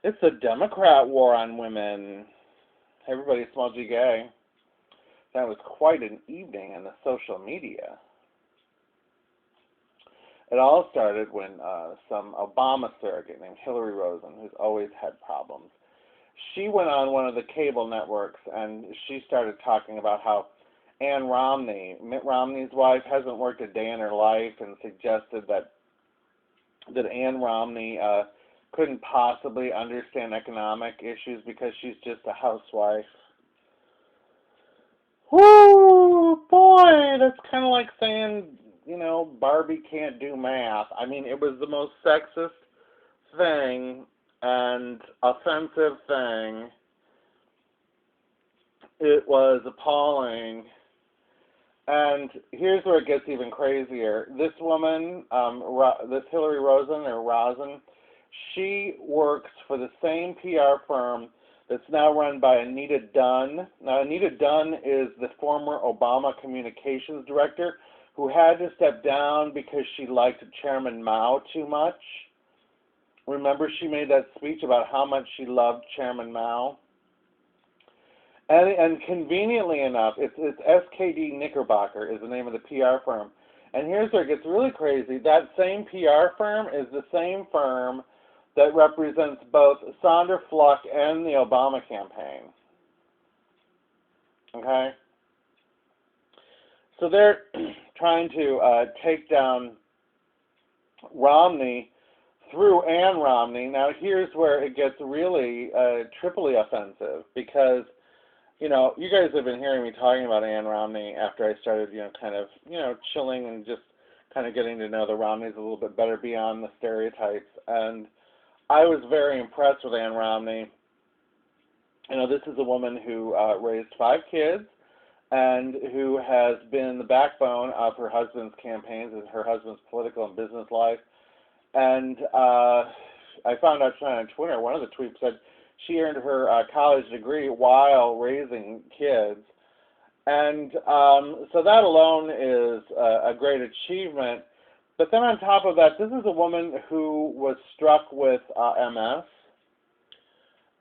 It's a Democrat war on women. Everybody smudgy gay. That was quite an evening in the social media. It all started when some Obama surrogate named Hillary Rosen, who's always had problems, she went on one of the cable networks and she started talking about how Ann Romney, Mitt Romney's wife, hasn't worked a day in her life, and suggested that Ann Romney couldn't possibly understand economic issues because she's just a housewife. Whoo, boy, that's kind of like saying, Barbie can't do math. I mean, it was the most sexist thing and offensive thing. It was appalling. And here's where it gets even crazier. This woman, this Hillary Rosen, she works for the same PR firm that's now run by Anita Dunn. Now, Anita Dunn is the former Obama communications director who had to step down because she liked Chairman Mao too much. Remember, she made that speech about how much she loved Chairman Mao? And conveniently enough, it's SKD Knickerbocker is the name of the PR firm. And here's where it gets really crazy. That same PR firm is the same firm that represents both Sandra Fluck and the Obama campaign. Okay? So they're trying to take down Romney through Ann Romney. Now here's where it gets really triply offensive, because you guys have been hearing me talking about Ann Romney after I started, chilling and just kind of getting to know the Romneys a little bit better beyond the stereotypes. And I was very impressed with Ann Romney. This is a woman who raised 5 kids and who has been the backbone of her husband's campaigns and her husband's political and business life. And I found out on Twitter, one of the tweets said, she earned her college degree while raising kids. And so that alone is a great achievement. But then on top of that, this is a woman who was struck with MS.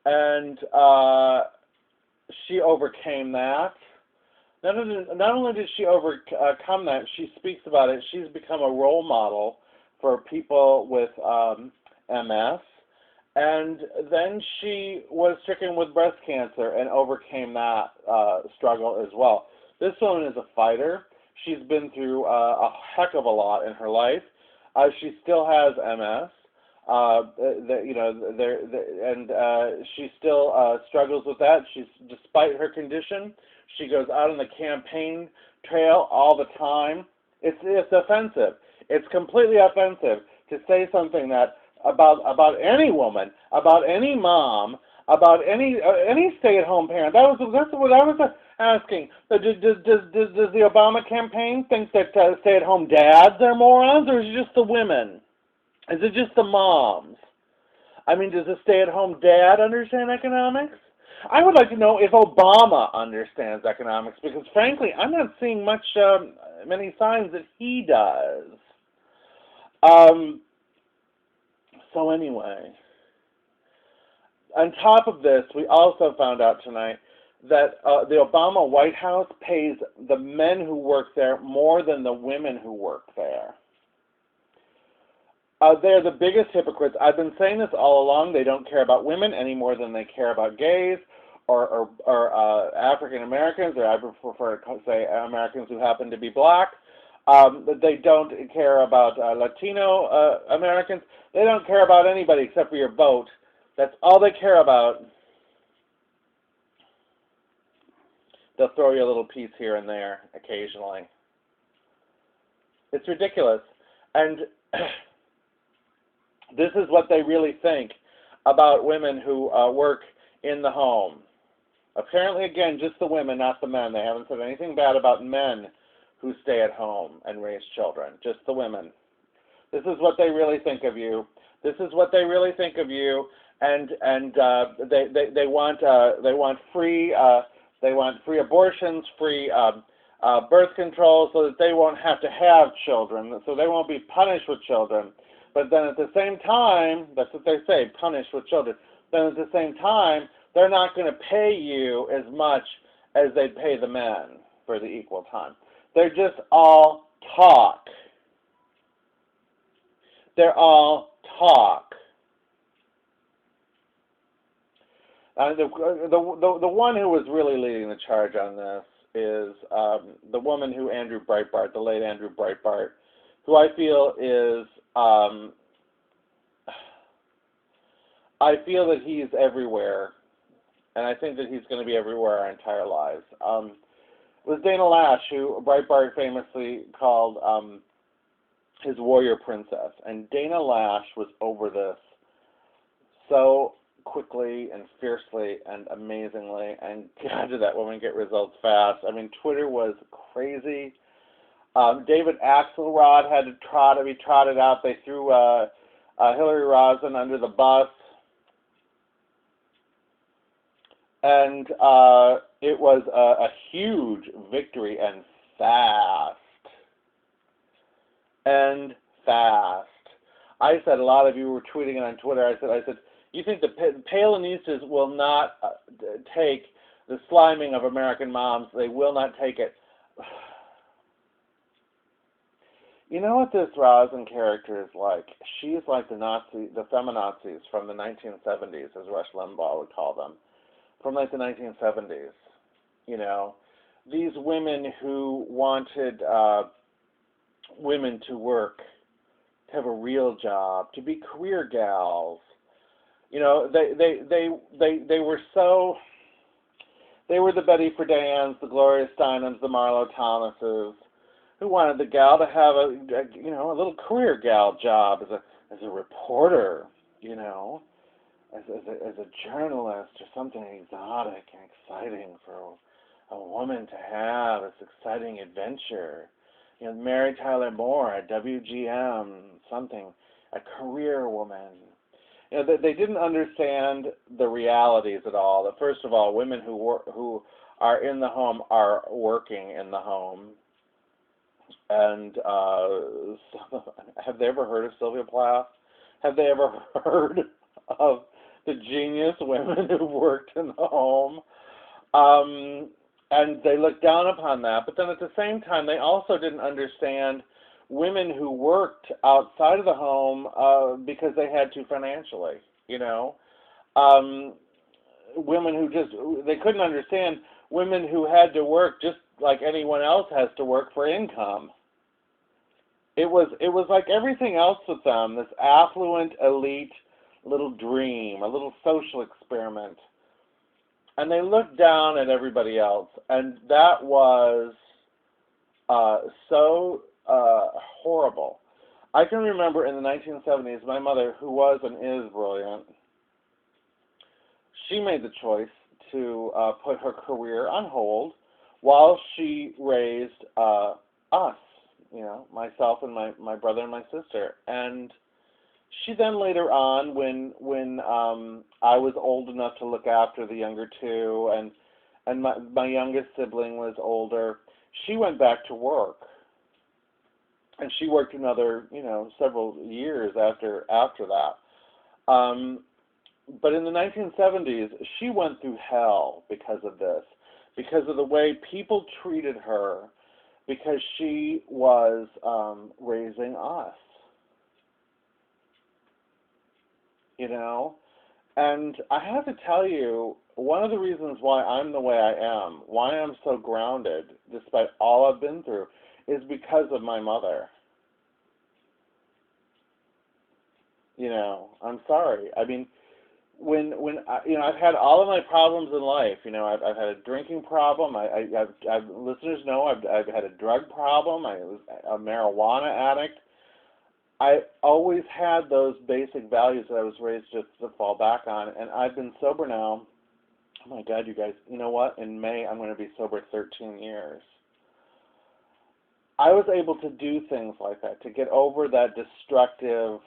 And she overcame that. Not only did she overcome that, she speaks about it. She's become a role model for people with MS. And then she was stricken with breast cancer and overcame that struggle as well. This woman is a fighter. She's been through a heck of a lot in her life. She still has MS. She still struggles with that. Despite her condition, she goes out on the campaign trail all the time. It's offensive. It's completely offensive to say something that about any woman, about any mom, about any stay-at-home parent. That's what I was asking. Does the Obama campaign think that stay-at-home dads are morons, or is it just the women? Is it just the moms? I mean, does a stay-at-home dad understand economics? I would like to know if Obama understands economics, because frankly, I'm not seeing many signs that he does. So anyway, on top of this, we also found out tonight that the Obama White House pays the men who work there more than the women who work there. They're the biggest hypocrites. I've been saying this all along. They don't care about women any more than they care about gays or African Americans, or I prefer to say Americans who happen to be black. They don't care about Latino Americans. They don't care about anybody except for your vote. That's all they care about. They'll throw you a little piece here and there occasionally. It's ridiculous. And this is what they really think about women who work in the home. Apparently, again, just the women, not the men. They haven't said anything bad about men who stay at home and raise children, just the women. This is what they really think of you. This is what they really think of you, and they want free abortions, free birth control, so that they won't have to have children, so they won't be punished with children. But then at the same time, that's what they say, punished with children. then at the same time, they're not going to pay you as much as they pay the men for the equal time. They're just all talk. They're all talk. The one who was really leading the charge on this is the woman who Andrew Breitbart, the late Andrew Breitbart, who I feel is, I feel that he's everywhere, and I think that he's going to be everywhere our entire lives. It was Dana Lash, who Breitbart famously called his warrior princess, and Dana Lash was over this so quickly and fiercely and amazingly, and God, did that woman get results fast. I mean, Twitter was crazy. David Axelrod had to be trotted out. They threw Hillary Rosen under the bus, and it was a huge victory, and fast. I said, a lot of you were tweeting it on Twitter. I said, you think the Palenistas will not take the sliming of American moms? They will not take it. You know what this Rosen character is like? She's like the feminazis from the 1970s, as Rush Limbaugh would call them, from like the 1970s. You know, these women who wanted women to work, to have a real job, to be career gals. You know, they were so, they were the Betty Friedan's, the Gloria Steinems, the Marlo Thomases, who wanted the gal to have a little career gal job as a reporter, you know, as a journalist or something exotic and exciting for a woman to have, this exciting adventure. You know, Mary Tyler Moore at WGM, something, a career woman. You know, they didn't understand the realities at all. That first of all, women who are in the home are working in the home. And have they ever heard of Sylvia Plath? Have they ever heard of the genius women who worked in the home? And they looked down upon that. But then at the same time, they also didn't understand women who worked outside of the home because they had to financially, you know. Women who they couldn't understand women who had to work just like anyone else has to work for income. It was like everything else with them, this affluent, elite little dream, a little social experiment. And they looked down at everybody else, and that was so horrible. I can remember in the 1970s, my mother, who was and is brilliant, she made the choice to put her career on hold while she raised us, you know, myself and my brother and my sister. And she then later on, when I was old enough to look after the younger two, and my youngest sibling was older, she went back to work. And she worked another, you know, several years after that. But in the 1970s, she went through hell because of this, because of the way people treated her, because she was raising us, you know. And I have to tell you, one of the reasons why I'm the way I am, why I'm so grounded, despite all I've been through, is because of my mother. You know, I'm sorry. I mean, when you know, I've had all of my problems in life. You know, I've had a drinking problem. I've listeners know I've had a drug problem. I was a marijuana addict. I always had those basic values that I was raised just to fall back on, and I've been sober now. Oh my God, you guys! You know what? In May, I'm going to be sober 13 years. I was able to do things like that, to get over that destructive,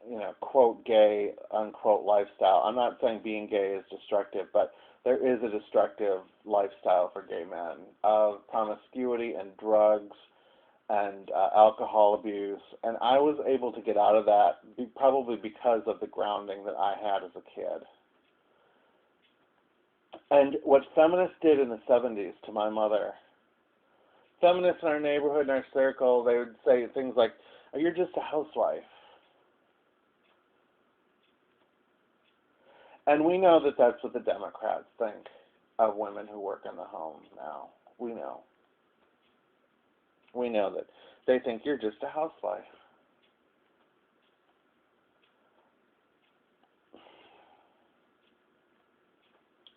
you know, quote, gay, unquote, lifestyle. I'm not saying being gay is destructive, but there is a destructive lifestyle for gay men of promiscuity and drugs and alcohol abuse, and I was able to get out of that probably because of the grounding that I had as a kid. And what feminists did in the 70s to my mother, feminists in our neighborhood, in our circle, they would say things like, "Oh, you're just a housewife." And we know that that's what the Democrats think of women who work in the home now. We know. We know that they think you're just a housewife.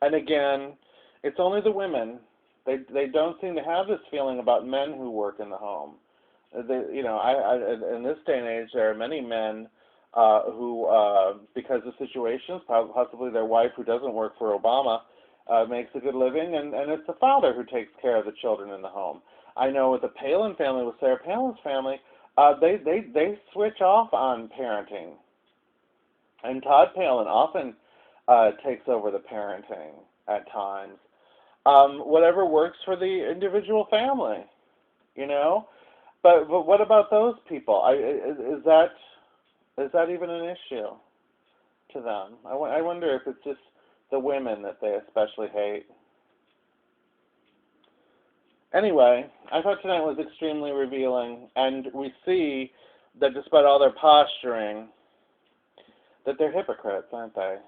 And again, it's only the women. They don't seem to have this feeling about men who work in the home. In this day and age, there are many men who, because of situations, possibly their wife who doesn't work for Obama, makes a good living, and it's the father who takes care of the children in the home. I know with the Palin family, with Sarah Palin's family, they switch off on parenting, and Todd Palin often takes over the parenting at times. Whatever works for the individual family, you know. But what about those people? Is that even an issue to them? I wonder if it's just the women that they especially hate. Anyway, I thought tonight was extremely revealing, and we see that despite all their posturing, that they're hypocrites, aren't they?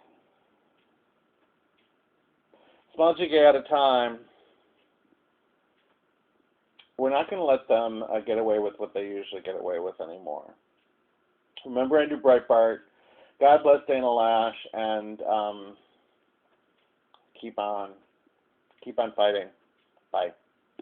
Small jiggy at a time. We're not going to let them get away with what they usually get away with anymore. Remember Andrew Breitbart. God bless Dana Lash, and keep on fighting. Bye.